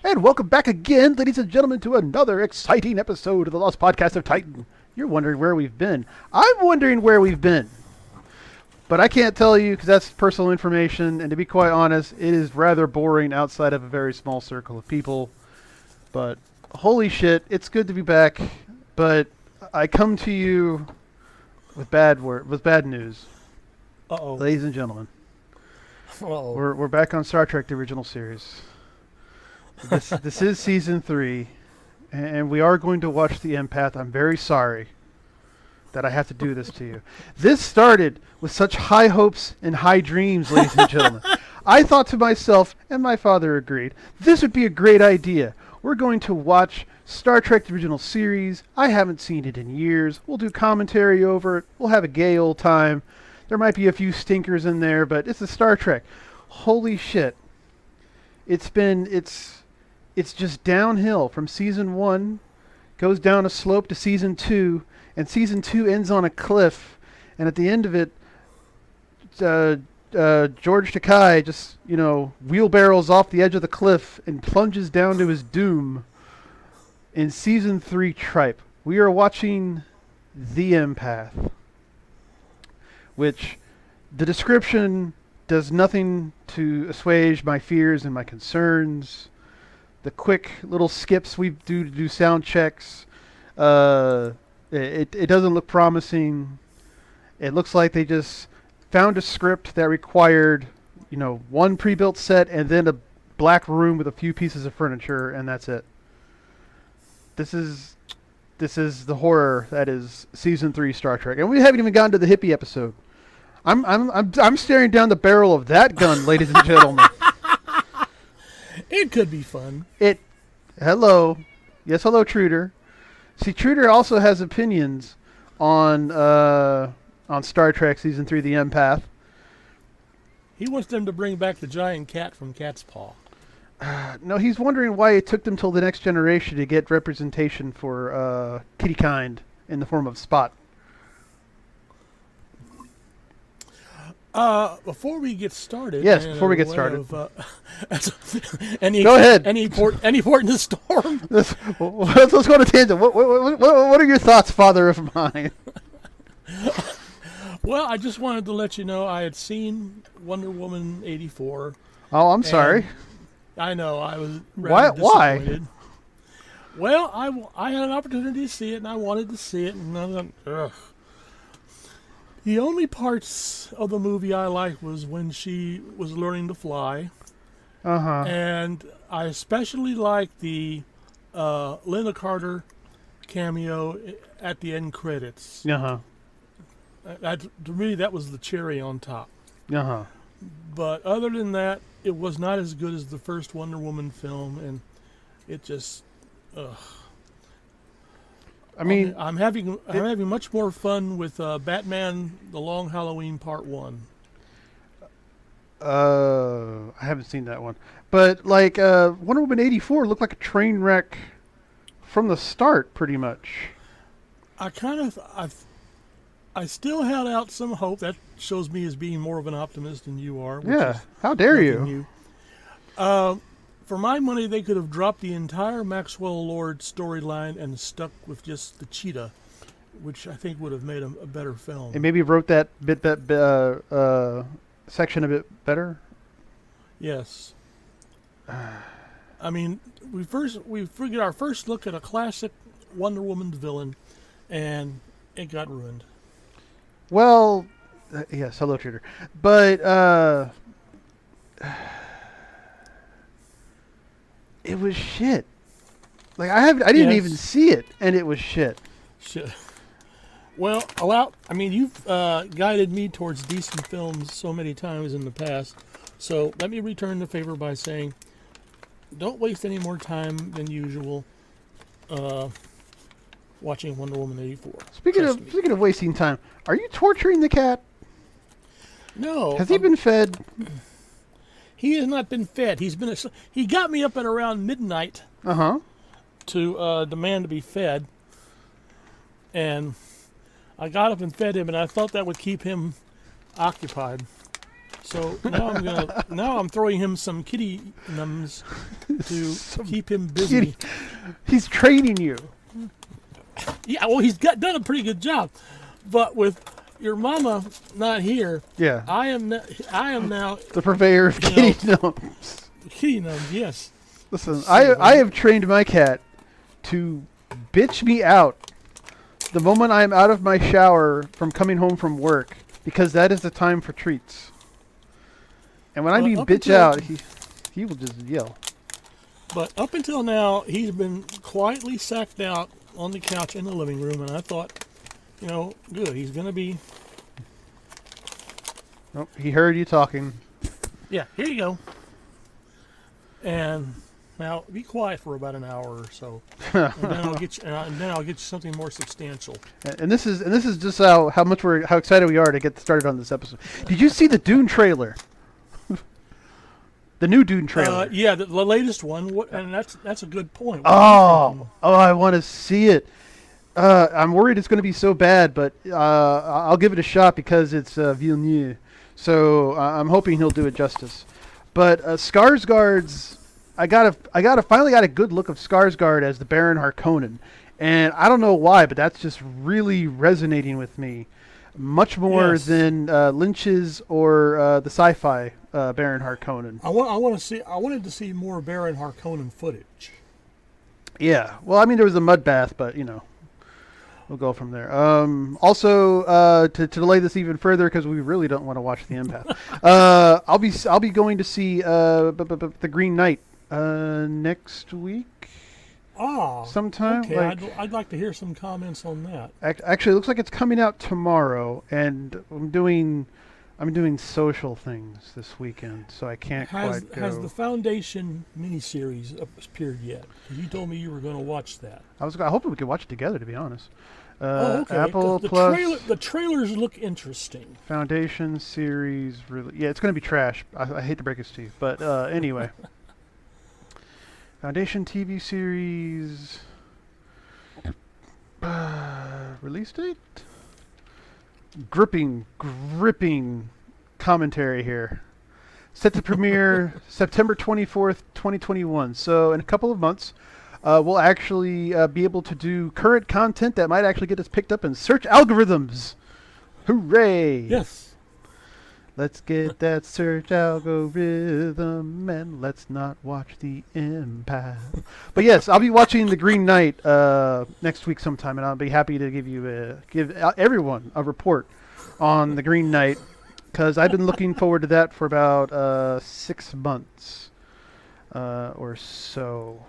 And welcome back again, ladies and gentlemen, to another exciting episode of the Lost Podcast of Titan. You're wondering where we've been. I'm wondering where we've been. But I can't tell you because that's personal information, and to be quite honest, it is rather boring outside of a very small circle of people. But holy shit, it's good to be back. But I come to you with bad news. Uh-oh. Ladies and gentlemen. Uh-oh. We're back on Star Trek, the original series. This is season 3, and we are going to watch the Empath. I'm very sorry that I have to do this to you. This started with such high hopes and high dreams, ladies and gentlemen. I thought to myself, and my father agreed, this would be a great idea. We're going to watch Star Trek, the original series. I haven't seen it in years. We'll do commentary over it. We'll have a gay old time. There might be a few stinkers in there, but it's a Star Trek. Holy shit. It's just downhill from season 1, goes down a slope to season 2, and season 2 ends on a cliff. And at the end of it, George Takei just, wheelbarrows off the edge of the cliff and plunges down to his doom in season 3 tripe. We are watching The Empath, which the description does nothing to assuage my fears and my concerns. The quick little skips we do to do sound checks, it doesn't look promising. It looks like they just found a script that required, one pre-built set and then a black room with a few pieces of furniture, and that's it. This is the horror that is season 3 Star Trek, and we haven't even gotten to the hippie episode. I'm staring down the barrel of that gun, ladies and gentlemen. It could be fun. Hello. Yes, hello, Truder. See, Truder also has opinions on Star Trek Season 3, The Empath. He wants them to bring back the giant cat from Cat's Paw. No, he's wondering why it took them till the next generation to get representation for kitty kind in the form of Spot. Before we get started... Yes, before we get started. Go ahead. Any port in the storm? Let's go to tangent. What are your thoughts, father of mine? Well, I just wanted to let you know I had seen Wonder Woman 84. Oh, I'm sorry. I know, I was rather disappointed. Why? Well, I had an opportunity to see it, and I wanted to see it, and I was like, ugh. The only parts of the movie I liked was when she was learning to fly. Uh-huh. And I especially liked the Linda Carter cameo at the end credits. Uh-huh. To me, that was the cherry on top. Uh-huh. But other than that, it was not as good as the first Wonder Woman film, and it just... ugh. I mean, I'm having much more fun with Batman: The Long Halloween Part 1. I haven't seen that one, but Wonder Woman 84 looked like a train wreck from the start, pretty much. I still held out some hope. That shows me as being more of an optimist than you are. Yeah, how dare you? For my money, they could have dropped the entire Maxwell Lord storyline and stuck with just the cheetah, which I think would have made a better film. And maybe wrote that section a bit better. Yes. I mean, we figured our first look at a classic Wonder Woman villain, and it got ruined. Well, yes, hello, Trader. But it was shit. I didn't even see it, and it was shit. Shit. Well, you've guided me towards decent films so many times in the past, so let me return the favor by saying, don't waste any more time than usual watching Wonder Woman 84. Speaking of wasting time, are you torturing the cat? No. Has he been fed? He has not been fed. He got me up at around midnight. To demand to be fed, and I got up and fed him, and I thought that would keep him occupied. So now I'm throwing him some kitty nums to keep him busy. He's training you. Yeah, well, he's done a pretty good job, but with your mama not here, Yeah. I am now The purveyor of kitty gnomes. kitty nums. Yes. Listen, I have trained my cat to bitch me out the moment I am out of my shower from coming home from work, because that is the time for treats. And when I mean bitch out, he will just yell. But up until now, he's been quietly sacked out on the couch in the living room, and I thought, good. He's going to be... Oh, he heard you talking. Yeah, here you go. And now be quiet for about an hour or so, and then I'll get you something more substantial. And this is just how excited we are to get started on this episode. Did you see the Dune trailer? The new Dune trailer. Yeah, the latest one. And that's a good point. Oh, I want to see it. I'm worried it's going to be so bad, but I'll give it a shot because it's Villeneuve. So I'm hoping he'll do it justice. But Skarsgård's, I finally got a good look of Skarsgård as the Baron Harkonnen, and I don't know why, but that's just really resonating with me, much more than Lynch's or the sci-fi Baron Harkonnen. I wanted to see more Baron Harkonnen footage. Yeah, well, I mean, there was a mud bath, but we'll go from there. Also, to delay this even further, because we really don't want to watch the Empath. I'll be going to see the Green Knight next week. Sometime. Okay, I'd like to hear some comments on that. Actually, it looks like it's coming out tomorrow, and I'm doing social things this weekend, so I can't quite go. Has the Foundation miniseries appeared yet? Because you told me you were going to watch that. I hoping we could watch it together, to be honest. Okay. Apple Plus. The trailers look interesting. Foundation series, really? Yeah, it's going to be trash. I hate to break it to you, but anyway. Foundation TV series. Release date? Gripping commentary here. Set to premiere September 24th, 2021. So in a couple of months, we'll actually be able to do current content that might actually get us picked up in search algorithms. Hooray! Yes. Let's get that search algorithm and let's not watch the Empath. But yes, I'll be watching the Green Knight next week sometime, and I'll be happy to give everyone a report on the Green Knight, because I've been looking forward to that for about 6 months or so.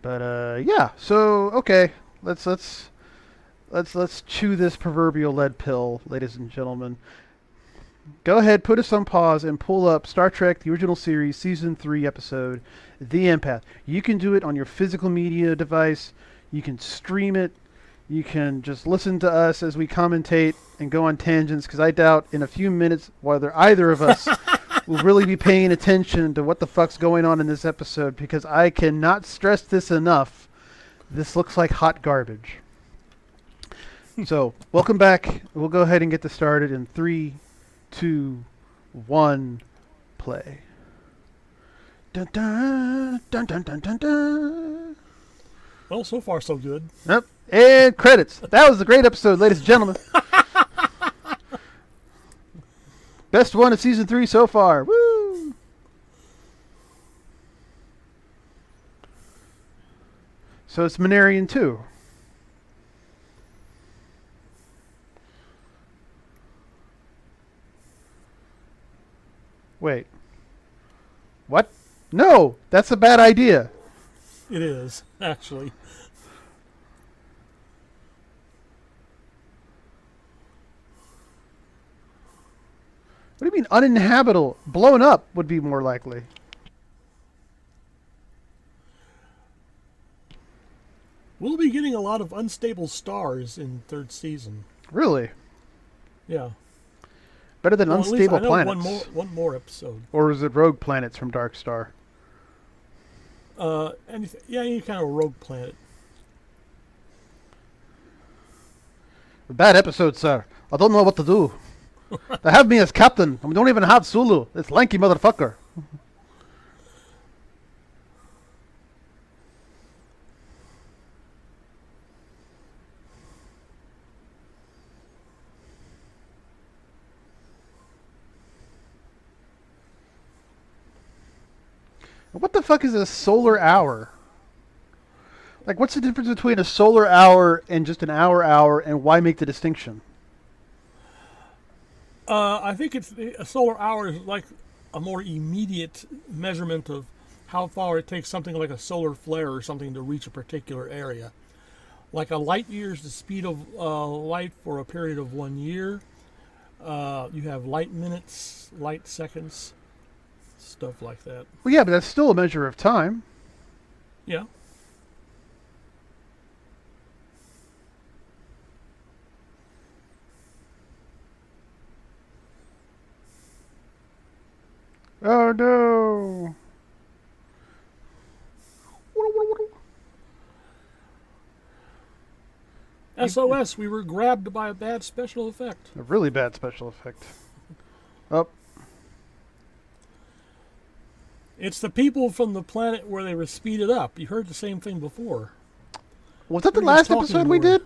But yeah, so okay, let's chew this proverbial lead pill, ladies and gentlemen. Go ahead, put us on pause, and pull up Star Trek, the original series, Season 3 episode, The Empath. You can do it on your physical media device. You can stream it. You can just listen to us as we commentate and go on tangents, because I doubt in a few minutes whether either of us will really be paying attention to what the fuck's going on in this episode, because I cannot stress this enough. This looks like hot garbage. So, welcome back. We'll go ahead and get this started in 3, 2, 1, play. Dun, dun, dun, dun, dun, dun, dun. Well, so far so good. Yep. And credits. That was a great episode, ladies and gentlemen. Best one of Season 3 so far. Woo! So it's Minarian 2. Wait. What? No! That's a bad idea. It is, actually. What do you mean uninhabitable? Blown up would be more likely. We'll be getting a lot of unstable stars in 3rd season. Really? Yeah. Better than unstable planets. One more episode. Or is it rogue planets from Dark Star? Any kind of rogue planet. A bad episode, sir. I don't know what to do. They have me as captain. We don't even have Sulu. It's lanky motherfucker. What the fuck is a solar hour? Like, what's the difference between a solar hour and just an hour, and why make the distinction? I think it's a solar hour is like a more immediate measurement of how far it takes something like a solar flare or something to reach a particular area. Like a light year is the speed of light for a period of 1 year. You have light minutes, light seconds, stuff like that. Well, yeah, but that's still a measure of time. Yeah. Oh no! SOS, we were grabbed by a bad special effect. A really bad special effect. Oh, It's the people from the planet where they were speeded up. You heard the same thing before. was that the We're last just talking episode we more. did?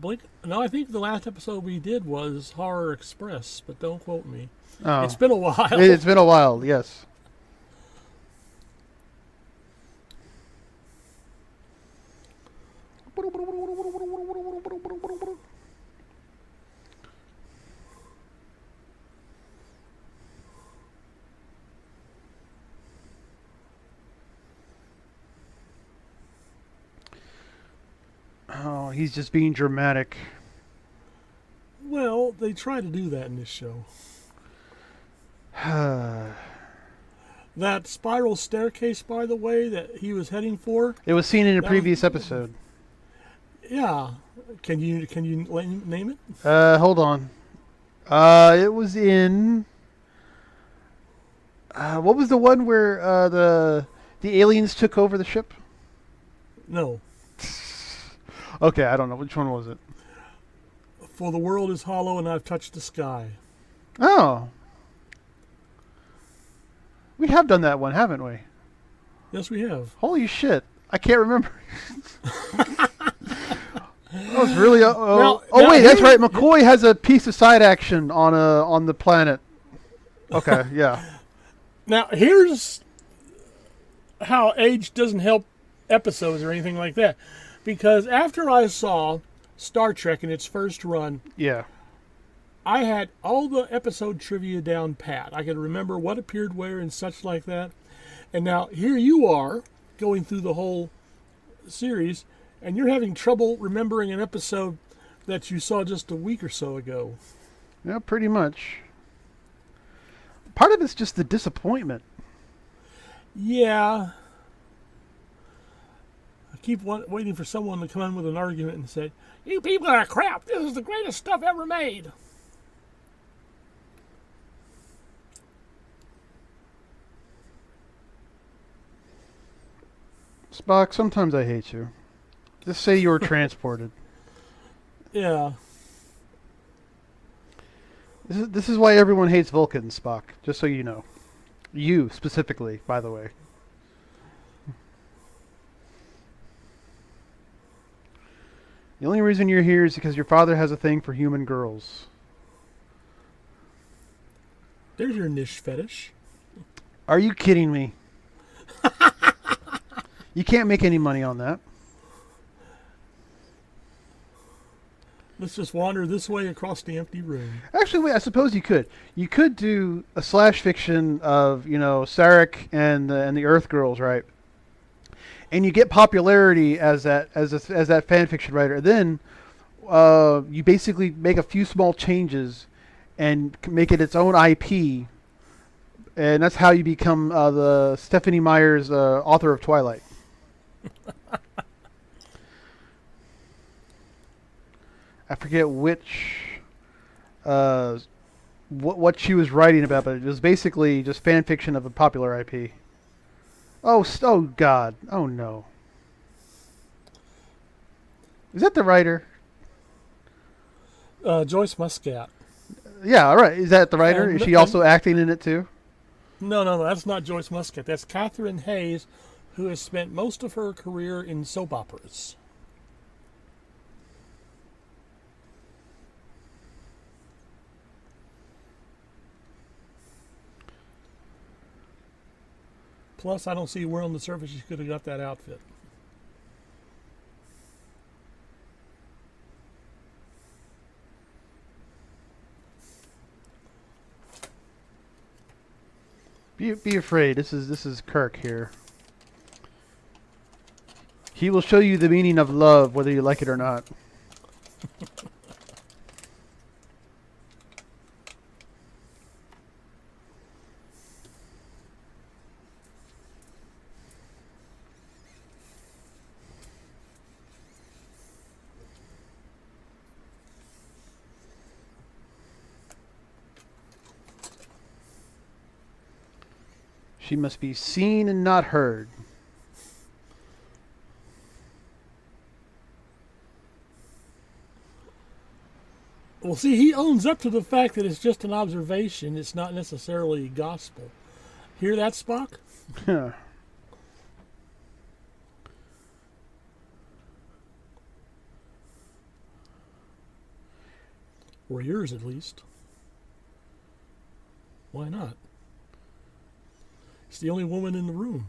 Blink. No, I think the last episode we did was Horror Express, but don't quote me. Oh, It's been a while. it's been a while. Yes. Oh, he's just being dramatic. Well, they try to do that in this show. That spiral staircase, by the way, that he was heading for. It was seen in a That previous was- episode. Yeah. Can you name it? Hold on. It was in. What was the one where the aliens took over the ship? No. Okay, I don't know which one was it. For the world is hollow and I've touched the sky. Oh, we have done that one, haven't we? Yes, we have. Holy shit! I can't remember. That was really. Now Wait, that's here- right. McCoy has a piece of side action on the planet. Okay, yeah. Now, here's how age doesn't help episodes or anything like that. Because after I saw Star Trek in its first run, Yeah. I had all the episode trivia down pat. I could remember what appeared where and such like that. And now here you are going through the whole series, and you're having trouble remembering an episode that you saw just a week or so ago. Yeah, pretty much. Part of it's just the disappointment. Yeah. I keep waiting for someone to come in with an argument and say, "You people are crap. This is the greatest stuff ever made." Spock, sometimes I hate you. Just say you were transported. Yeah. This is why everyone hates Vulcans, Spock. Just so you know. You, specifically, by the way. The only reason you're here is because your father has a thing for human girls. There's your niche fetish. Are you kidding me? You can't make any money on that. Let's just wander this way across the empty room. Actually, wait, I suppose you could. You could do a slash fiction of, Sarek and the Earth Girls, right? And you get popularity as that fan fiction writer. Then you basically make a few small changes and make it its own IP, and that's how you become the Stephanie Meyer's author of Twilight. I forget which what she was writing about, but it was basically just fan fiction of a popular IP. Oh God! Oh no! Is that the writer? Joyce Muscat. Yeah, all right. Is that the writer? Is she also And acting in it too? no, that's not Joyce Muscat. That's Catherine Hayes, who has spent most of her career in soap operas. Plus, I don't see where on the surface she could have got that outfit. Be afraid. This is Kirk here. He will show you the meaning of love, whether you like it or not. She must be seen and not heard. Well, see, he owns up to the fact that it's just an observation. It's not necessarily gospel. Hear that, Spock? Or yours, at least. Why not? It's the only woman in the room.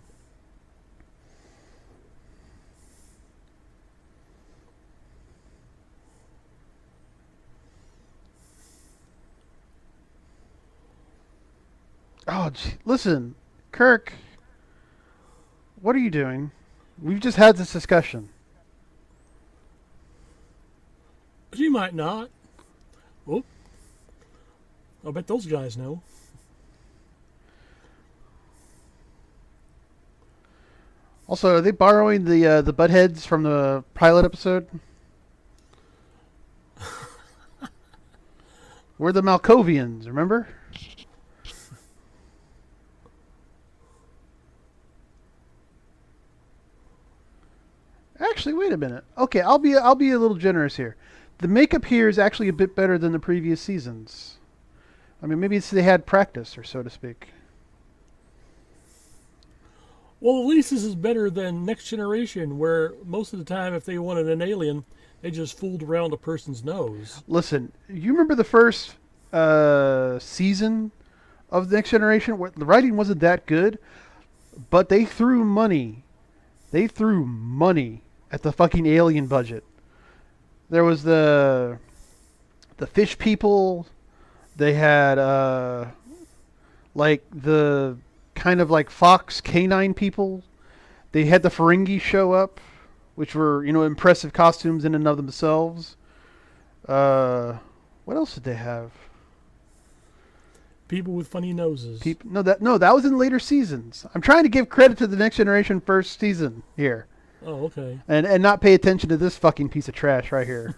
Oh, listen, Kirk. What are you doing? We've just had this discussion. She might not. Oh, I bet those guys know. Also, are they borrowing the buttheads from the pilot episode? We're the Malkovians, remember? Actually, wait a minute. Okay, I'll be a little generous here. The makeup here is actually a bit better than the previous seasons. I mean, maybe it's they had practice, or so to speak. Well, at least this is better than Next Generation, where most of the time, if they wanted an alien, they just fooled around a person's nose. Listen, you remember the first season of the Next Generation? Where the writing wasn't that good, but they threw money. They threw money at the fucking alien budget. There was the fish people. They had like the kind of like fox canine people. They had the Ferengi show up, which were impressive costumes in and of themselves. What else did they have? People with funny noses. No, that was in later seasons. I'm trying to give credit to the Next Generation first season here. Oh, okay. And not pay attention to this fucking piece of trash right here.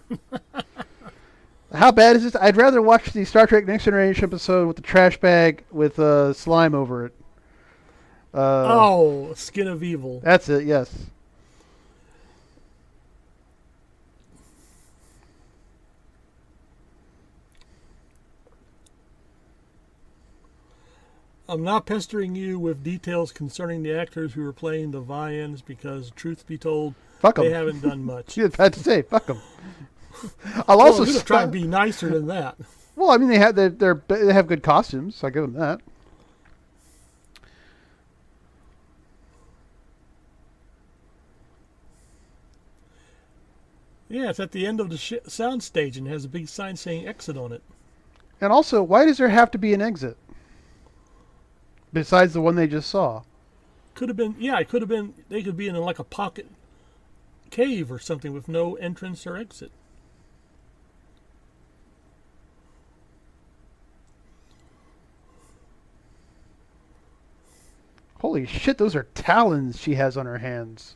How bad is this? I'd rather watch the Star Trek Next Generation episode with the trash bag with slime over it. Skin of Evil. That's it, yes. I'm not pestering you with details concerning the actors who are playing the Vians because, truth be told, Fuck 'em. they haven't done much. You had to say, fuck them. I'll Well, also I'm gonna try and be nicer than that. Well, I mean, they have good costumes, so I give them that. Yeah, it's at the end of the sound stage and has a big sign saying exit on it. And also, why does there have to be an exit? Besides the one they just saw. Could have been, yeah, it could have been, they could be in like a pocket cave or something with no entrance or exit. Holy shit, those are talons she has on her hands.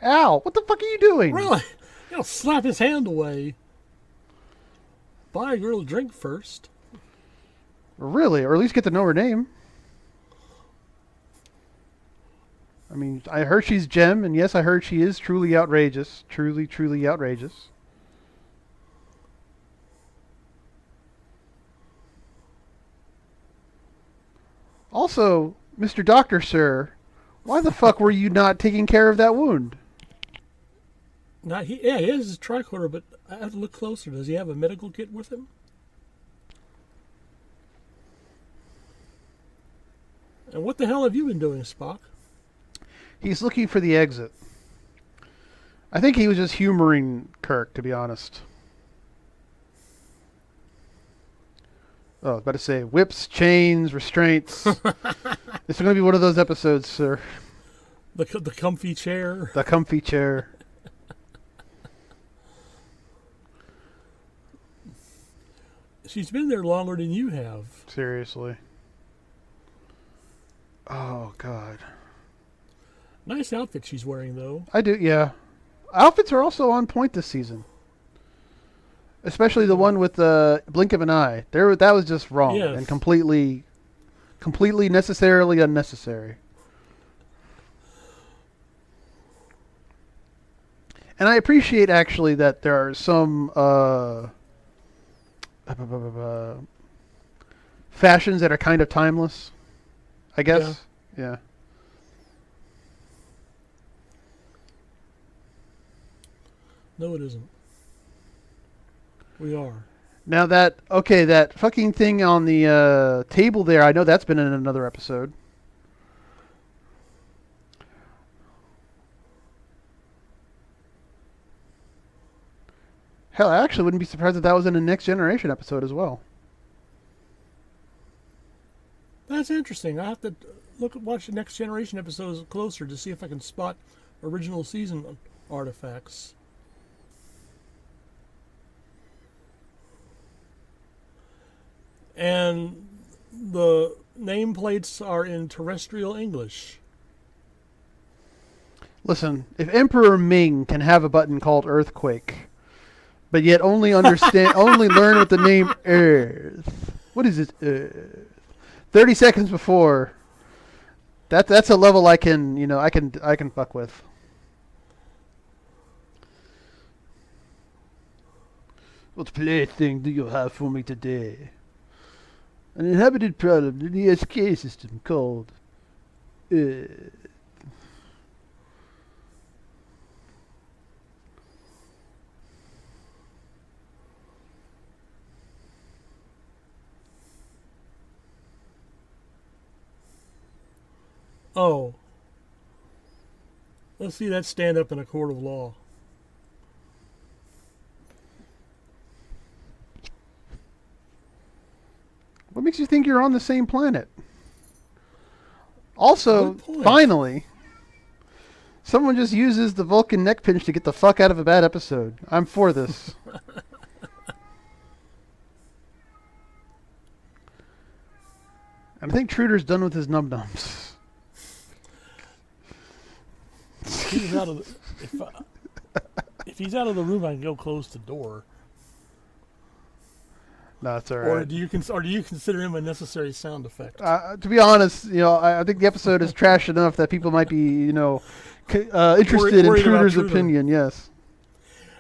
Al, what the fuck are you doing? Really? He'll slap his hand away. Buy a girl a drink first. Really? Or at least get to know her name. I mean, I heard she's Gem, and yes, I heard she is truly outrageous. Truly, truly outrageous. Also, Mr. Doctor, sir, why the fuck were you not taking care of that wound? He has his tricorder, but I have to look closer. Does he have a medical kit with him? And what the hell have you been doing, Spock? He's looking for the exit. I think he was just humoring Kirk, to be honest. Oh, I was about to say, whips, chains, restraints. It's going to be one of those episodes, sir. The comfy chair. The comfy chair. She's been there longer than you have. Seriously. Oh, God. Nice outfit she's wearing, though. I do, yeah. Outfits are also on point this season. Especially the one with the blink of an eye. That was just wrong and completely necessarily unnecessary. And I appreciate actually that there are some fashions that are kind of timeless. I guess. Yeah. No, it isn't. We are. Now that fucking thing on the table there, I know that's been in another episode. Hell, I actually wouldn't be surprised if that was in a Next Generation episode as well. That's interesting. I have to watch the Next Generation episodes closer to see if I can spot original season artifacts. And the nameplates are in terrestrial English. Listen, if Emperor Ming can have a button called Earthquake, but yet only learn with the name Earth. What is it? Earth. 30 seconds before. That's a level I can fuck with. What plaything do you have for me today? An inhabited problem in the SK system called Oh. Let's see that stand up in a court of law. What makes you think you're on the same planet? Also, finally, someone just uses the Vulcan neck pinch to get the fuck out of a bad episode. I'm for this. And I think Truder's done with his num-nums. If he's out of the room, I can go close the door. No, it's all right. Or do you consider him a necessary sound effect? To be honest, I think the episode is trash enough that people might be, interested in Truder's opinion. Yes.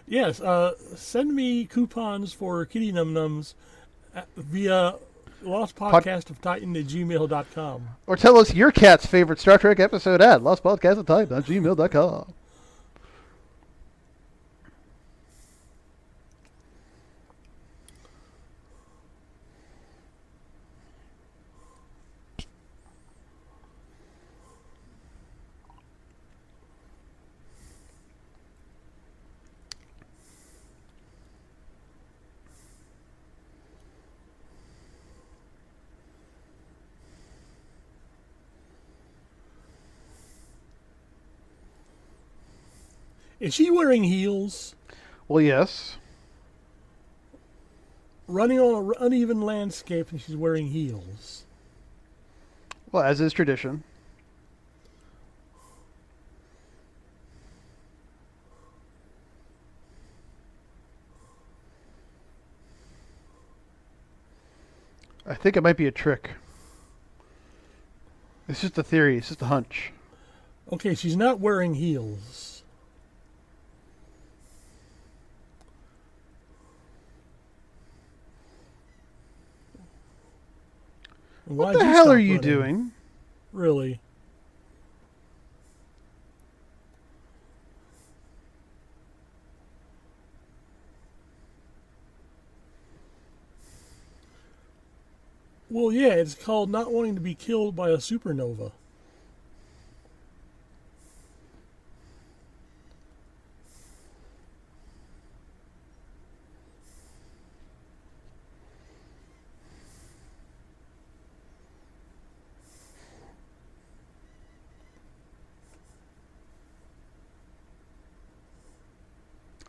Yes. Send me coupons for kitty num nums via lostpodcastoftititan@gmail.com. Or tell us your cat's favorite Star Trek episode at lostpodcastoftititan@gmail.com. Is she wearing heels? Well, yes. Running on an uneven landscape and she's wearing heels. Well, as is tradition. I think it might be a trick. It's just a theory. It's just a hunch. Okay, she's not wearing heels. What Why'd the you hell are stop you running? doing? Really? Well, yeah, it's called not wanting to be killed by a supernova.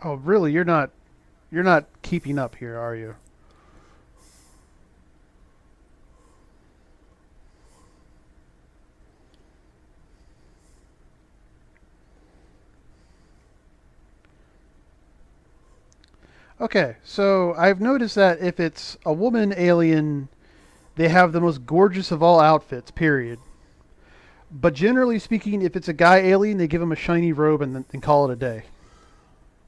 Oh, really? You're not keeping up here, are you? Okay, so I've noticed that if it's a woman alien, they have the most gorgeous of all outfits, period. But generally speaking, if it's a guy alien, they give him a shiny robe and call it a day.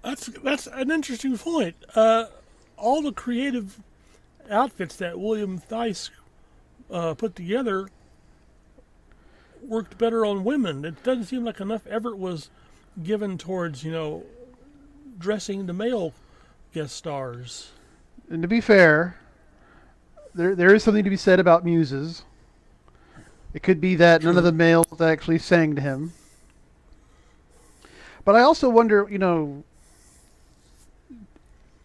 That's an interesting point. All the creative outfits that William Theiss put together worked better on women. It doesn't seem like enough effort was given towards, dressing the male guest stars. And to be fair, there is something to be said about muses. It could be that none of the True. males actually sang to him. But I also wonder,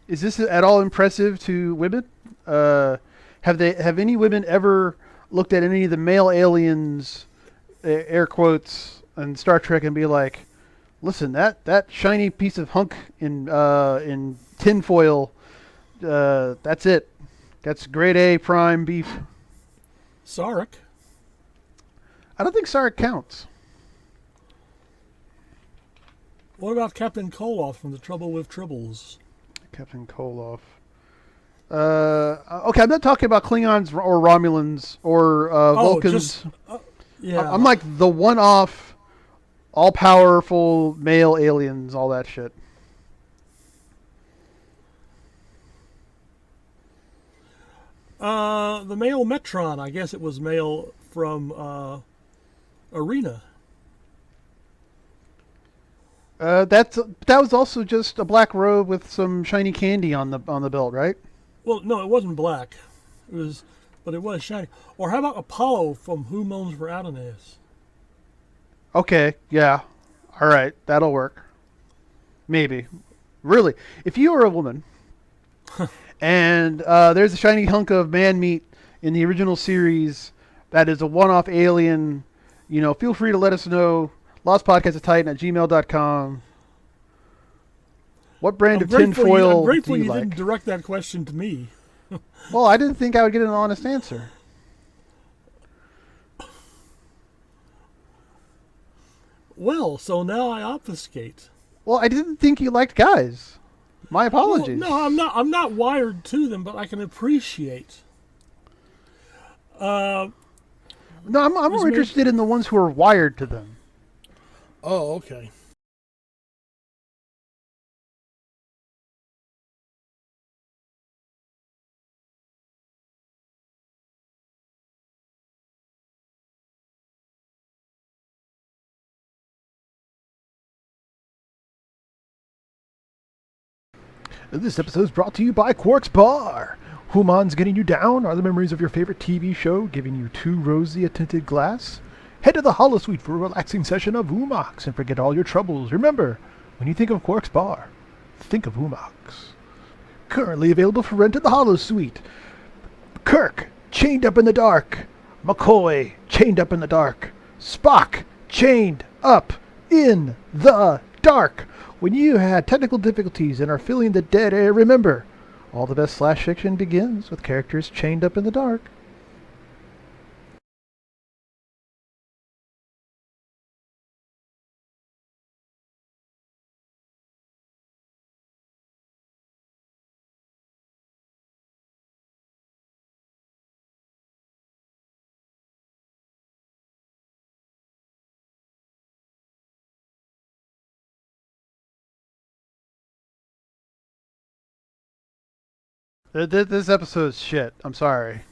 is this at all impressive to women? Have any women ever looked at any of the male aliens, air quotes, in Star Trek and be like, "Listen, that shiny piece of hunk in tinfoil, that's it. That's grade A prime beef." Sarek. I don't think Sarek counts. What about Captain Koloff from The Trouble with Tribbles? Captain Koloff. Okay, I'm not talking about Klingons or Romulans or Oh, just Vulcans. I'm yeah. like the one-off, all-powerful male aliens, all that shit. The male Metron. I guess it was male from Arena. That was also just a black robe with some shiny candy on the belt, right? Well, no, it wasn't black. It was, but it was shiny. Or how about Apollo from Who Moans for Adonais? Okay, yeah, all right, that'll work. Maybe, really, if you are a woman and there's a shiny hunk of man meat in the original series that is a one-off alien, feel free to let us know. Lostpodcast@titan at gmail.com. What brand I'm of grateful. I'm tinfoil do grateful you you didn't like? direct that question to me. Well, I didn't think I would get an honest answer. Well, so now I obfuscate. Well, I didn't think you liked guys. My Well, apologies. no, I'm not. I'm not wired to them, but I can appreciate. Uh, No, I'm was more made. interested in the ones who are wired to them. Oh, okay. This episode is brought to you by Quark's Bar. Human's getting you down? Are the memories of your favorite TV show giving you too rosy a tinted glass? Head to the Holosuite for a relaxing session of Umox and forget all your troubles. Remember, when you think of Quark's Bar, think of Umox. Currently available for rent at the Holosuite. Kirk, chained up in the dark. McCoy, chained up in the dark. Spock, chained up in the dark. When you had technical difficulties and are feeling the dead air, remember, all the best slash fiction begins with characters chained up in the dark. This episode's shit. I'm sorry.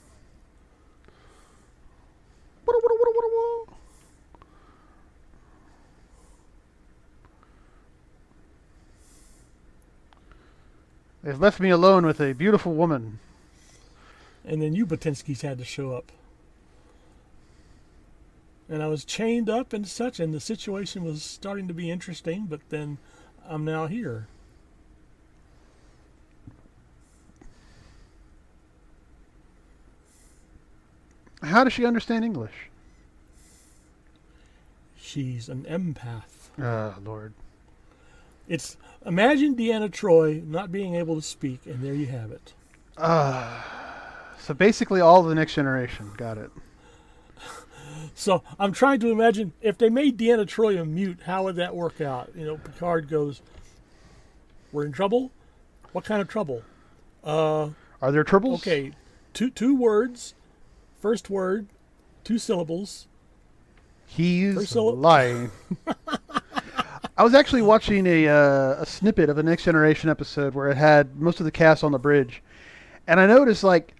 They've left me alone with a beautiful woman. And then you Botinskis had to show up. And I was chained up and such, and the situation was starting to be interesting, but then I'm now here. How does she understand English? She's an empath. Lord. It's imagine Deanna Troi not being able to speak, and there you have it. So basically all of the Next Generation. Got it. So I'm trying to imagine if they made Deanna Troi a mute, how would that work out? You know, Picard goes, "We're in trouble. What kind of trouble? Are there tribbles? Okay, two words. First word, 2 syllables. He's lying. I was actually watching a snippet of a Next Generation episode where it had most of the cast on the bridge, and I noticed like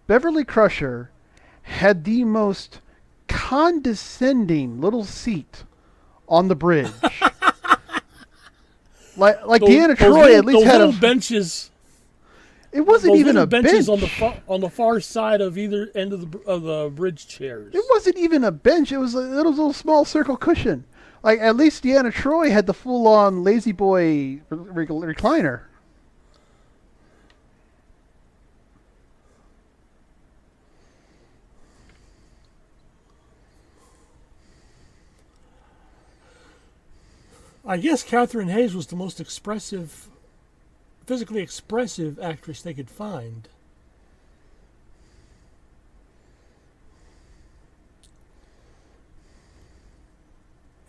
Beverly Crusher had the most condescending little seat on the bridge. like Deanna Troi at least had little benches. It wasn't those even little a benches bench. on the far side of either end of the bridge chairs. It wasn't even a bench. It was a little small circle cushion. Like at least Deanna Troi had the full-on lazy boy recliner. I guess Catherine Hayes was the most physically expressive actress they could find.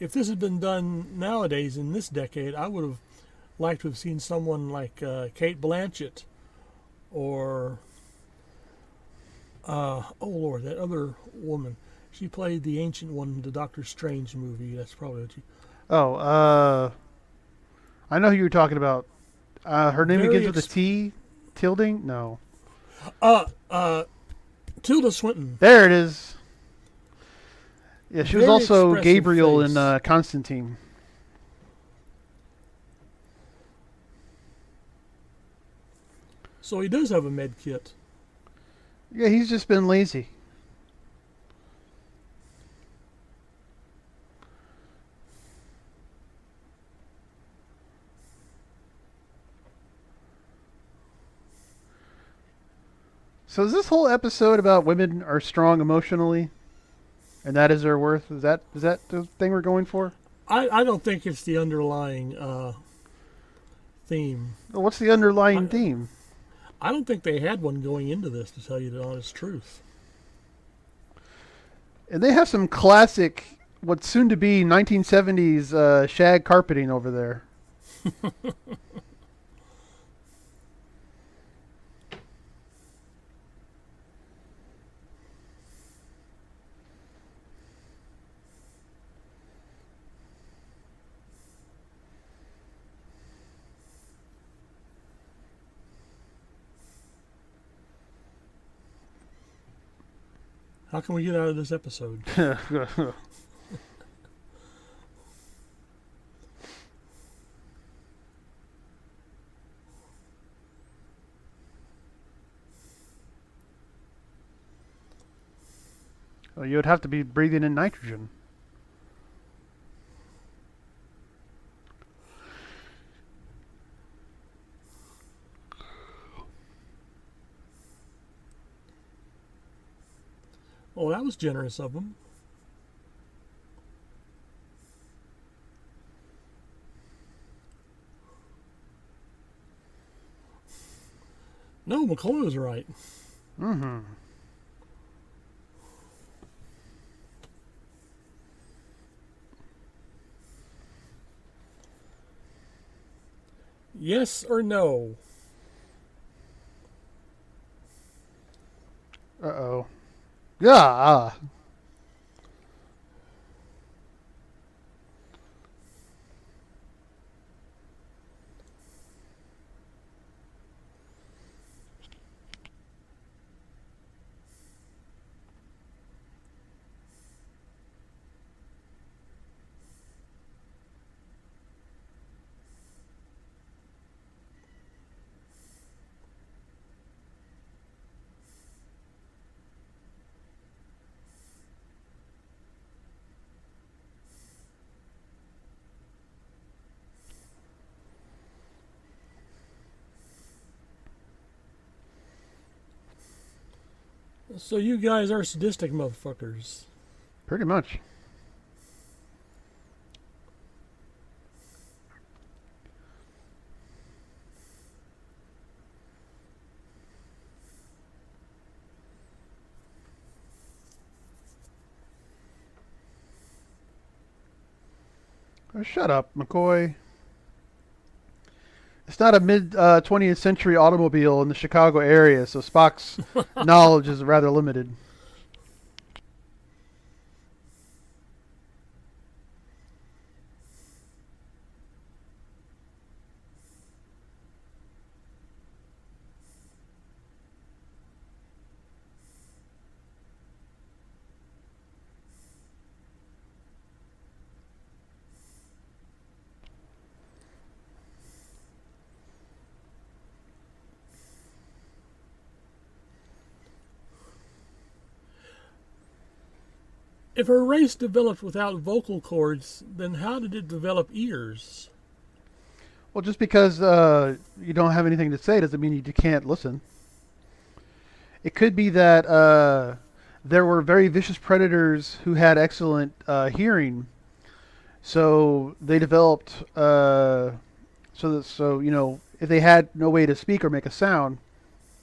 If this had been done nowadays in this decade, I would have liked to have seen someone like Kate Blanchett or, oh Lord, that other woman. She played the ancient one in the Doctor Strange movie. That's probably what she... Oh, I know who you're talking about. Her name Very begins with a T. Tilding? No. Tilda Swinton. There it is. Yeah, she was Very also expressive Gabriel face. in Constantine. So he does have a med kit. Yeah, he's just been lazy. So is this whole episode about women are strong emotionally, and that is their worth? Is that the thing we're going for? I don't think it's the underlying theme. What's the underlying theme? I don't think they had one going into this, to tell you the honest truth. And they have some classic, what's soon to be 1970s shag carpeting over there. How can we get out of this episode? Well, you would have to be breathing in nitrogen. Oh, that was generous of them. No, McCoy was right. Mm-hmm. Yes or no? Uh-oh. Yeah. So you guys are sadistic motherfuckers. Pretty much. Oh, shut up, McCoy. It's not a mid 20th century automobile in the Chicago area, so Spock's knowledge is rather limited. If a race developed without vocal cords, then how did it develop ears? Well, just because you don't have anything to say doesn't mean you can't listen. It could be that there were very vicious predators who had excellent hearing, so they developed so you know, if they had no way to speak or make a sound,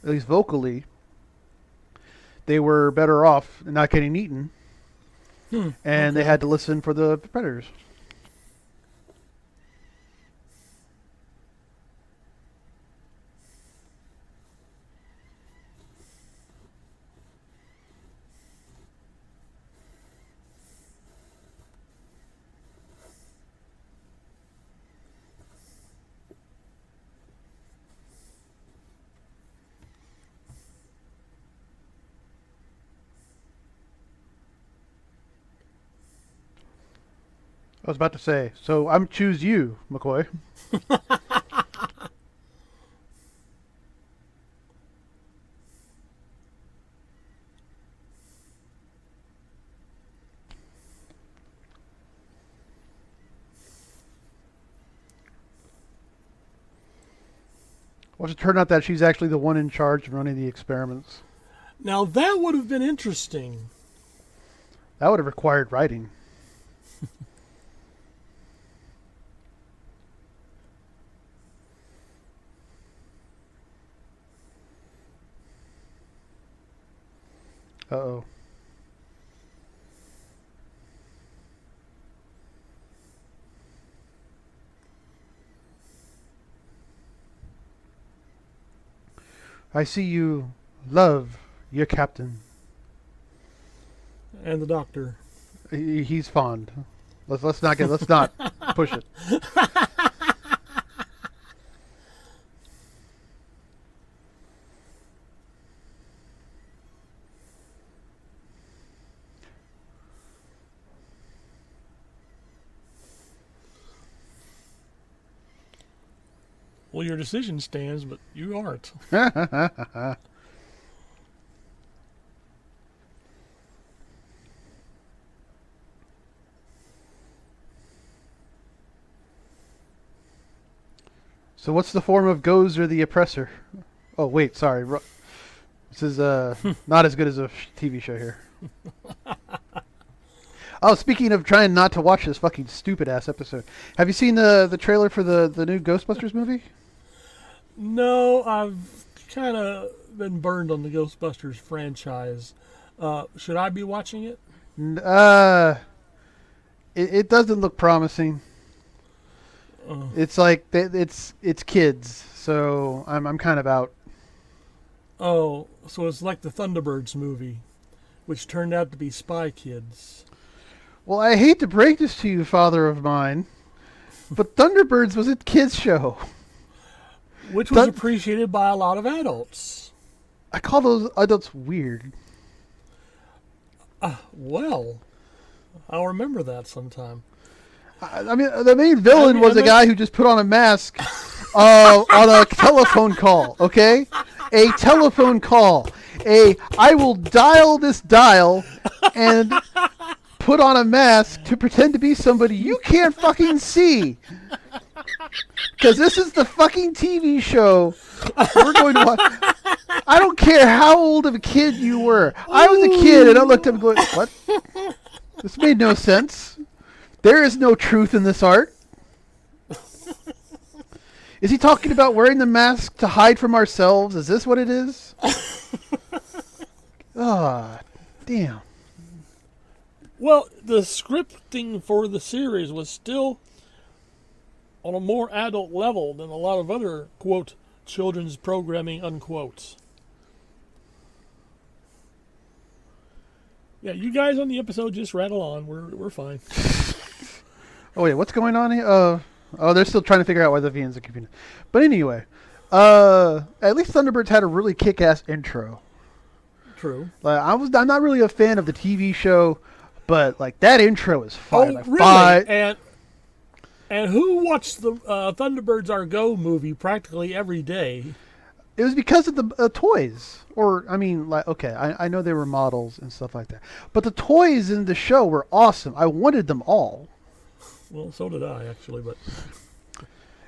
at least vocally, they were better off not getting eaten, and they had to listen for the predators. I was about to say, so I'm choose you, McCoy. Well, it turned out that she's actually the one in charge of running the experiments. Now that would have been interesting. That would have required writing. Uh-oh. I see you love your captain. And the doctor. He's fond. Let's not push it. Well, your decision stands, but you aren't. So what's the form of Gozer the oppressor? Oh wait, sorry. This is not as good as a TV show here. Oh, speaking of trying not to watch this fucking stupid ass episode, have you seen the trailer for the new Ghostbusters movie? No, I've kind of been burned on the Ghostbusters franchise. Should I be watching it? It doesn't look promising. It's like it's kids, so I'm kind of out. Oh, so it's like the Thunderbirds movie, which turned out to be Spy Kids. Well, I hate to break this to you, father of mine, but Thunderbirds was a kids show. Which was appreciated by a lot of adults. I call those adults weird. Well, I'll remember that sometime. I mean, the main villain was a guy who just put on a mask on a telephone call, okay? A telephone call. I will dial this dial and put on a mask to pretend to be somebody you can't fucking see. Because this is the fucking TV show we're going to watch. I don't care care how old of a kid you were. I was a kid, and I looked up and going, what? This made no sense. There is no truth in this art. Is he talking about wearing the mask to hide from ourselves? Is this what it is? Ah, damn. Well, the scripting for the series was still on a more adult level than a lot of other, quote, children's programming, unquote. Yeah, you guys on the episode just rattle on. We're fine. Oh, wait, what's going on here? Oh, they're still trying to figure out why the VNs are confusing. But anyway, at least Thunderbirds had a really kick-ass intro. True. Like, I'm not really a fan of the TV show, but like that intro is fire. Oh, Like, really? And who watched the Thunderbirds Are Go movie practically every day? It was because of the toys. Or, I mean, like, okay, I know they were models and stuff like that. But the toys in the show were awesome. I wanted them all. Well, so did I, actually, but...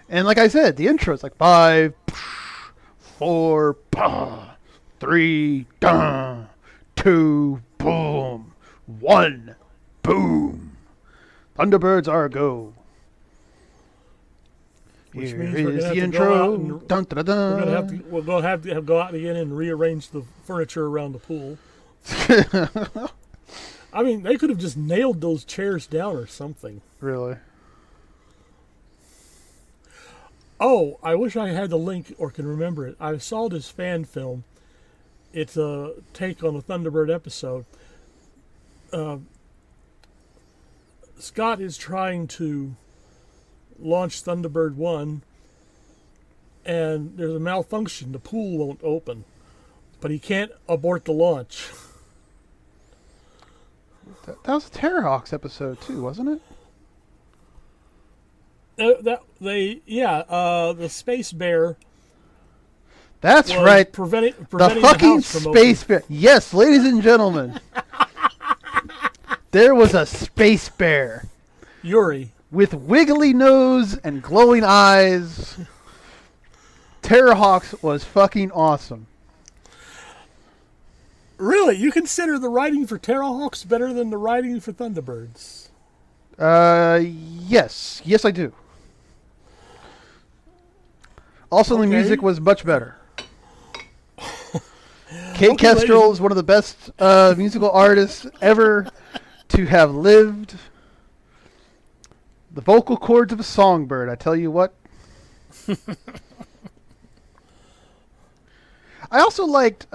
And like I said, the intro is like 5, 4, 3, 2, boom, 1, boom. Thunderbirds are a go. Which Here means we're is gonna the have to go out intro. and- Dun, dun, dun, We're dun. gonna have to go out again and rearrange the furniture around the pool. I mean, they could have just nailed those chairs down or something. Really? Oh, I wish I had the link or can remember it. I saw this fan film. It's a take on a Thunderbird episode. Scott is trying to launch Thunderbird 1, and there's a malfunction. The pool won't open, but he can't abort the launch. That was a Terrorhawks episode too, wasn't it? The space bear That's was right. preventing The the fucking house from space bear. Yes, ladies and gentlemen. There was a space bear Yuri. with wiggly nose and glowing eyes. Terrorhawks was fucking awesome. Really, you consider the writing for Terrahawks better than the writing for Thunderbirds? Yes. Yes, I do. Also, the Okay. music was much better. Kate Okay, Kestrel ladies- is one of the best musical artists ever to have lived. The vocal cords of a songbird, I tell you what. I also liked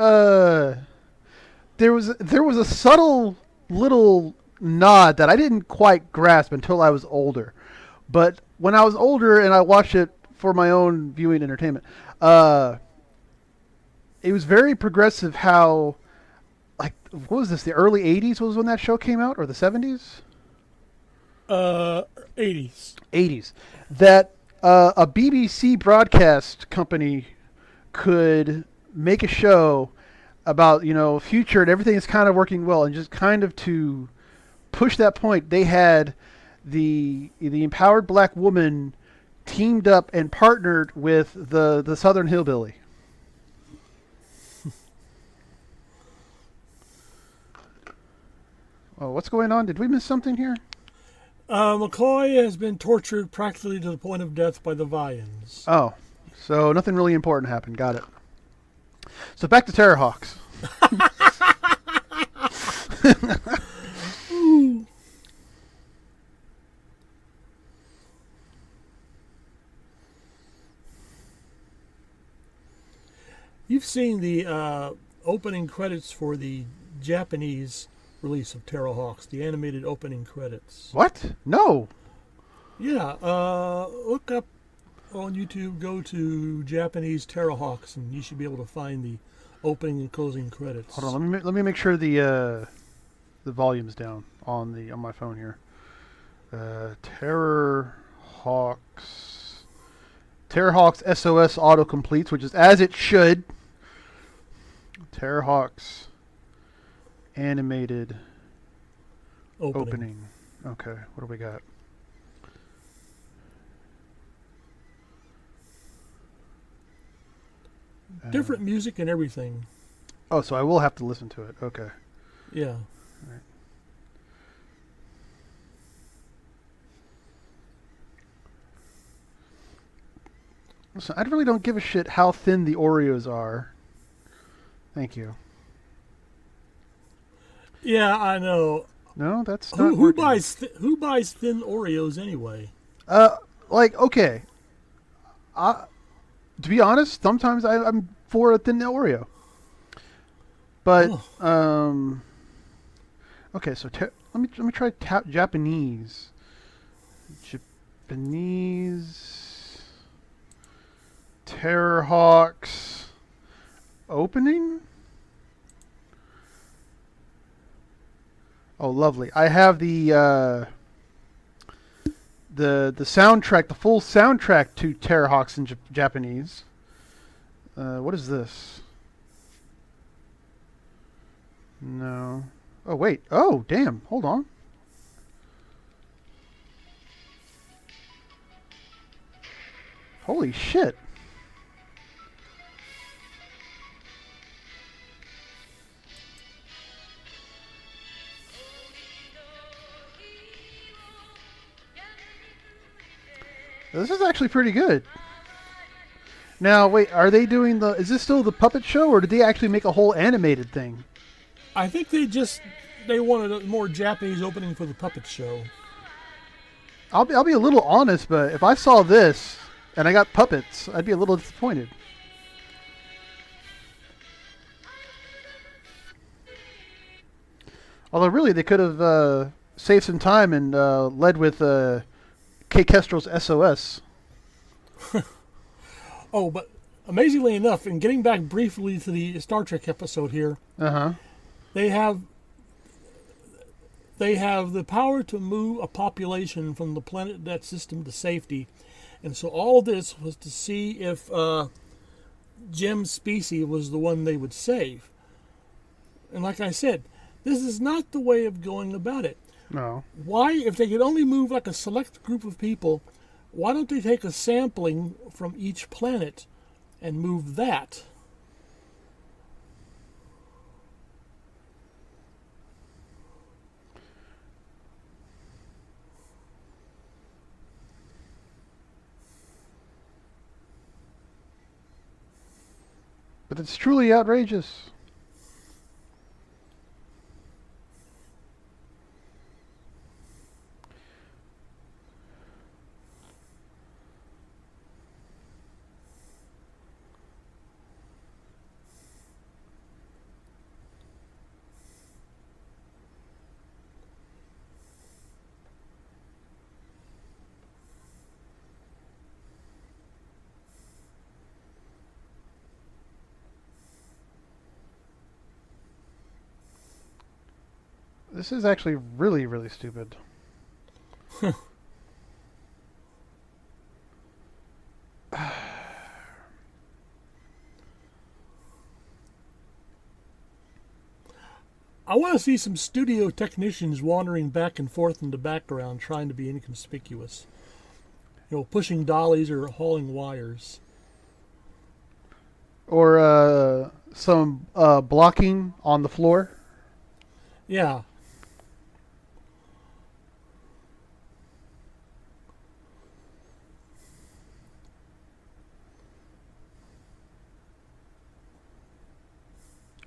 there was a subtle little nod that I didn't quite grasp until I was older. But when I was older and I watched it for my own viewing entertainment, it was very progressive how, like, what was this, the early 80s was when that show came out, or the 70s? 80s. 80s. That a BBC broadcast company could make a show about, future and everything is kind of working well, and just kind of to push that point, they had the empowered black woman teamed up and partnered with the Southern Hillbilly. Oh, what's going on? Did we miss something here? McCoy has been tortured practically to the point of death by the Vians. Oh, so nothing really important happened. Got it. So back to Terrorhawks. You've seen the opening credits for the Japanese release of Terrahawks, the animated opening credits. What? No. Yeah, look up on YouTube, go to Japanese Terrahawks, and you should be able to find the opening and closing credits. Hold on. Let me make sure the volume's down on my phone here. Terrorhawks SOS auto completes, which is as it should. Terrorhawks animated opening. Okay, what do we got? Different music and everything. Oh, so I will have to listen to it. Okay. Yeah. Listen, I really don't give a shit how thin the Oreos are. Thank you. Yeah, I know. No, that's not Who working. buys thin Oreos anyway? Like, okay. To be honest, sometimes I'm for a thin Oreo. But, Oh, okay, so let me try Japanese. Japanese Terrorhawks opening? Oh, lovely. I have the soundtrack, the full soundtrack to Terrorhawks in Japanese. What is this? No. Oh, wait. Oh, damn. Hold on. Holy shit. This is actually pretty good. Now, wait, are they doing the... Is this still the puppet show, or did they actually make a whole animated thing? I think they wanted a more Japanese opening for the puppet show. I'll be a little honest, but if I saw this and I got puppets, I'd be a little disappointed. Although, really, they could have saved some time and led with K. Kestrel's SOS. Oh, but amazingly enough, in getting back briefly to the Star Trek episode here, Uh-huh. they have the power to move a population from the planet that system to safety, and so all this was to see if Jim's species was the one they would save. And like I said, this is not the way of going about it. No. Why, if they could only move like a select group of people, why don't they take a sampling from each planet and move that? But it's truly outrageous. This is actually really, really stupid. I want to see some studio technicians wandering back and forth in the background trying to be inconspicuous. Pushing dollies or hauling wires. Or some blocking on the floor. Yeah.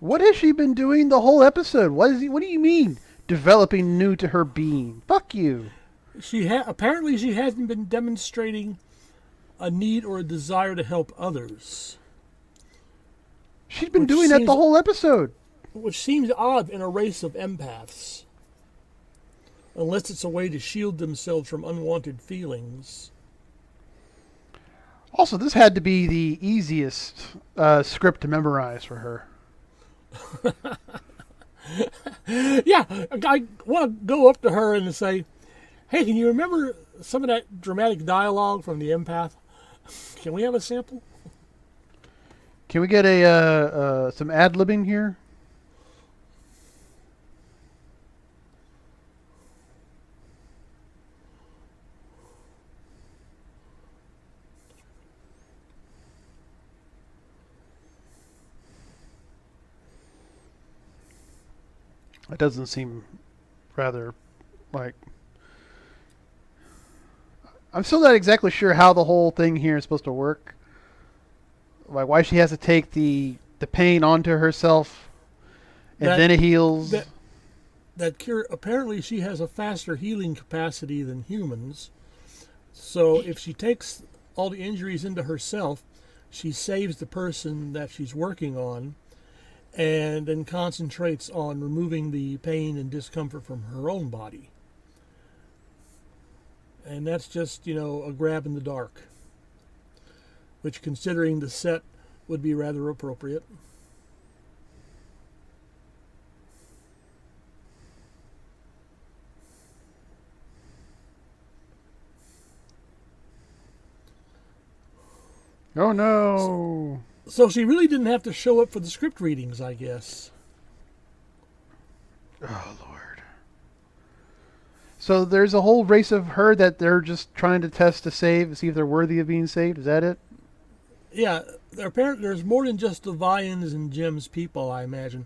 What has she been doing the whole episode? What do you mean developing new to her being? Fuck you. Apparently she hasn't been demonstrating a need or a desire to help others. She's been doing that the whole episode. Which seems odd in a race of empaths. Unless it's a way to shield themselves from unwanted feelings. Also, this had to be the easiest script to memorize for her. Yeah, I want to go up to her and say, hey, can you remember some of that dramatic dialogue from the Empath? Can we have a sample? Can we get some ad-libbing here? It doesn't seem rather like. I'm still not exactly sure how the whole thing here is supposed to work. Like why she has to take the pain onto herself, and That then it heals. that cure, apparently she has a faster healing capacity than humans. So if she takes all the injuries into herself, she saves the person that she's working on, and then concentrates on removing the pain and discomfort from her own body. And that's just, a grab in the dark, which, considering the set, would be rather appropriate. Oh no! So she really didn't have to show up for the script readings, I guess. Oh lord! So there's a whole race of her that they're just trying to test to save, see if they're worthy of being saved. Is that it? Yeah, apparently there's more than just the Vians and Jim's people, I imagine.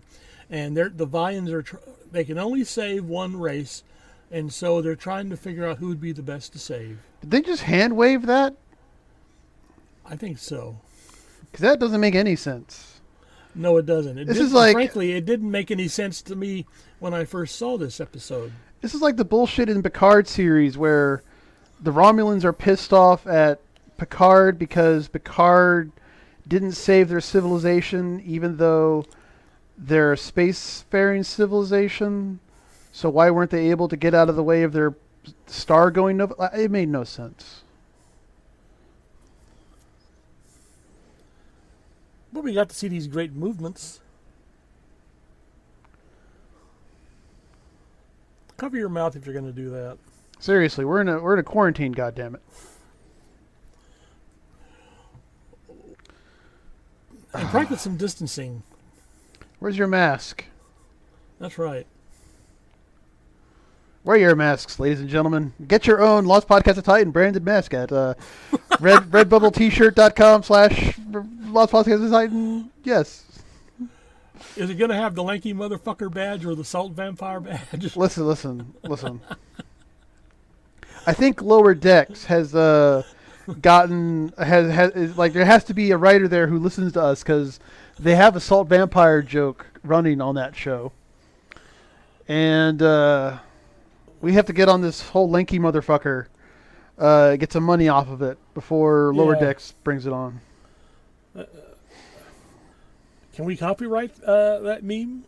And the Vians they can only save one race, and so they're trying to figure out who would be the best to save. Did they just hand wave that? I think so. Because that doesn't make any sense. No, it doesn't. Frankly, it didn't make any sense to me when I first saw this episode. This is like the bullshit in Picard series where the Romulans are pissed off at Picard because Picard didn't save their civilization even though they're a spacefaring civilization. So why weren't they able to get out of the way of their star going nova? It made no sense. But we got to see these great movements. Cover your mouth if you're going to do that. Seriously, we're in a quarantine, goddammit. And practice some distancing. Where's your mask? That's right. Wear your masks, ladies and gentlemen. Get your own Lost Podcast of Titan branded mask at redbubblet-shirt.com/Lost Podcast of Titan. Yes. Is it going to have the lanky motherfucker badge or the salt vampire badge? Listen. I think Lower Decks has gotten has like there has to be a writer there who listens to us because they have a salt vampire joke running on that show, and we have to get on this whole lanky motherfucker, get some money off of it before Lower Decks brings it on. Can we copyright that meme?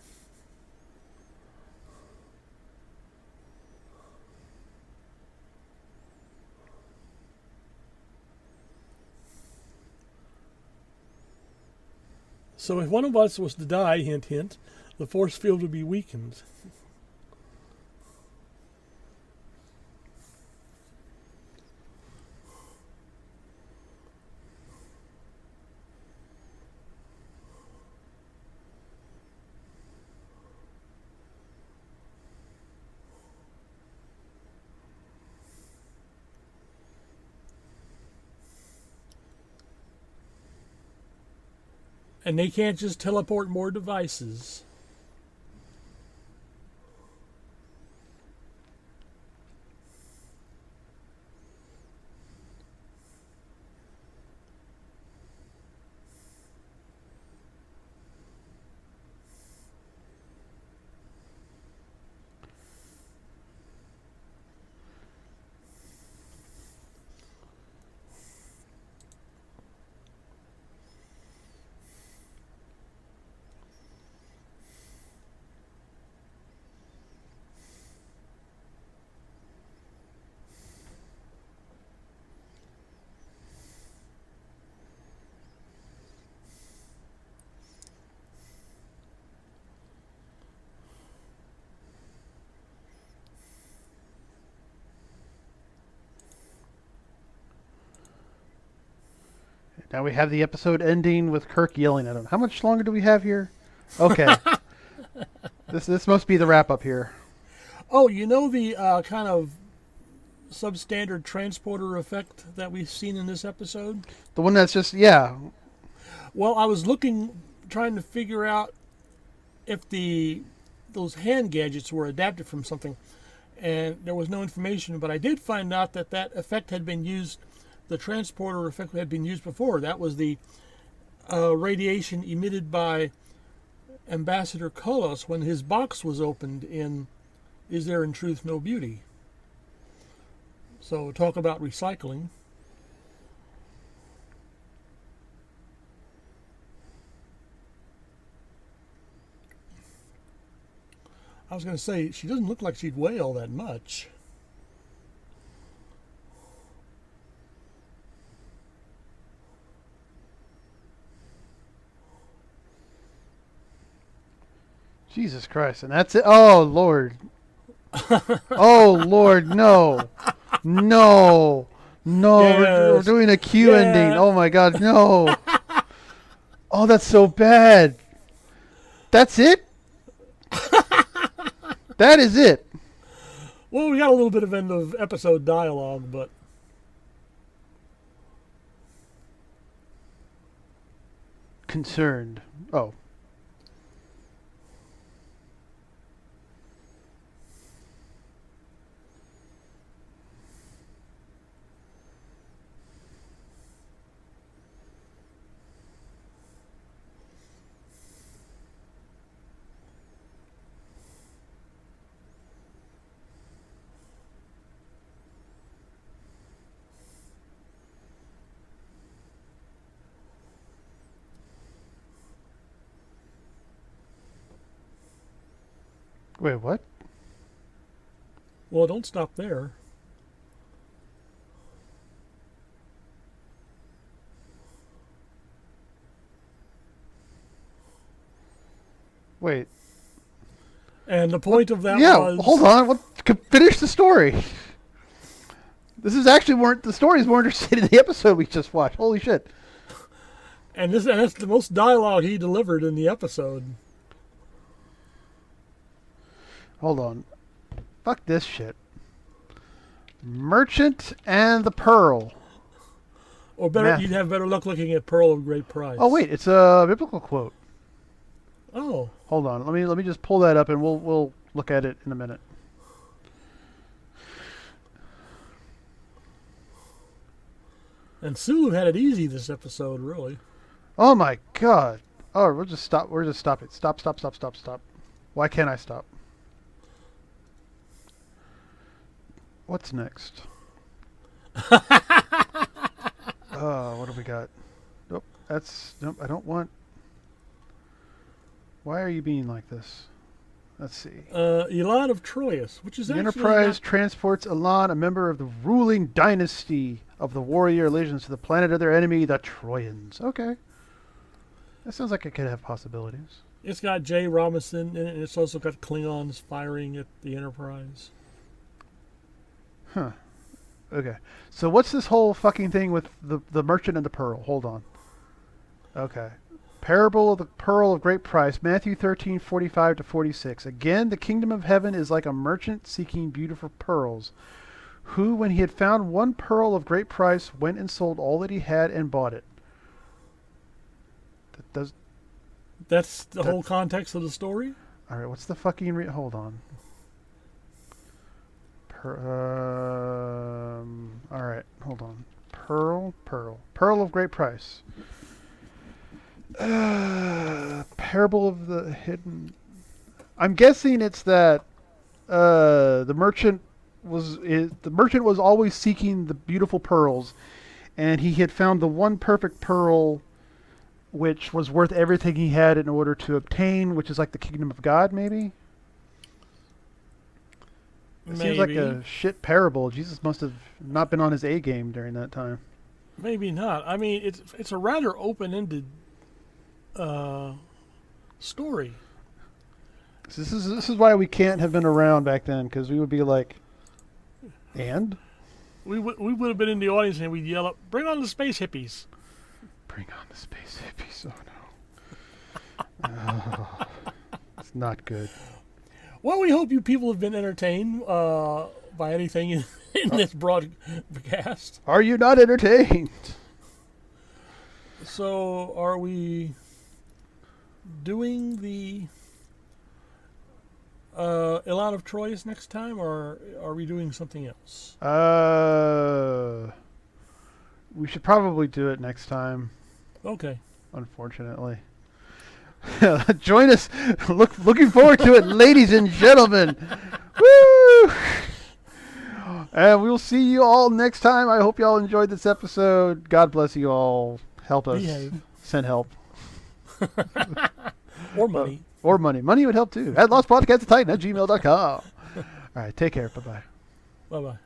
So if one of us was to die, hint, hint, the force field would be weakened. And they can't just teleport more devices. Now we have the episode ending with Kirk yelling at him. How much longer do we have here? Okay. This must be the wrap up here. Oh, you know the kind of substandard transporter effect that we've seen in this episode? The one that's just, yeah. Well, I was trying to figure out if the those hand gadgets were adapted from something, and there was no information. But I did find out that that effect had been used. The transporter effect had been used before. That was the radiation emitted by Ambassador Kolos when his box was opened in Is There in Truth No Beauty? So talk about recycling. I was going to say, she doesn't look like she'd weigh all that much. Jesus Christ, and that's it. Oh Lord. Oh Lord, no. No. No, we're Yes. doing a Q Yeah. ending. Oh my God, no. Oh, that's so bad. That's it? That is it. Well, we got a little bit of end of episode dialogue, but Concerned. Oh. Wait, what? well, don't stop there. Wait. And the point of that Yeah, was hold on. Finish the story. This is actually the stories more interesting in the episode we just watched. Holy shit. and that's the most dialogue he delivered in the episode. Hold on. Fuck this shit. Merchant and the Pearl. Or better, Math. you'd have better luck looking at Pearl of Great Price. Oh wait, it's a biblical quote. Oh, Hold on. Let me just pull that up and we'll look at it in a minute. and Sulu had it easy this episode, really. Oh my god. Oh, we'll just stop. We'll just stop it. Stop. Why can't I stop? What's next? What do we got? Nope. Nope. I don't want. Why are you being like this? Let's see. Elad of Troyes, which is The actually Enterprise not- transports Elan, a member of the ruling dynasty of the warrior legions, to the planet of their enemy, the Trojans. Okay. That sounds like it could have possibilities. It's got Jay Robinson in it, and it's also got Klingons firing at the Enterprise. Huh. Okay. So what's this whole fucking thing with the merchant and the pearl? Hold on. Okay. Parable of the Pearl of Great Price, Matthew 13:45-46. Again, the kingdom of heaven is like a merchant seeking beautiful pearls, who, when he had found one pearl of great price, went and sold all that he had and bought it. That's the whole context of the story? All right, what's the fucking hold on. All right, hold on. Pearl of great price. Parable of the hidden. I'm guessing it's that the merchant was always seeking the beautiful pearls, and he had found the one perfect pearl, which was worth everything he had in order to obtain, which is like the kingdom of God, maybe. It seems like a shit parable. Jesus must have not been on his A game during that time. Maybe not. I mean, it's a rather open-ended story. So this is why we can't have been around back then, because we would be like, and We would have been in the audience and we'd yell up, "Bring on the space hippies!" bring on the space hippies. Oh no, it's not good. Well, we hope you people have been entertained by anything in this broadcast. Are you not entertained? So, are we doing the A lot of Troy's next time, or are we doing something else? We should probably do it next time, Okay. unfortunately. Join us. Looking forward to it, ladies and gentlemen. Woo! And we'll see you all next time. I hope you all enjoyed this episode. God bless you all. Help us. Behave. Send help. Or money. Or money. Money would help too. At lostpodcast@titan@gmail.com. All right. Take care. Bye-bye. Bye-bye.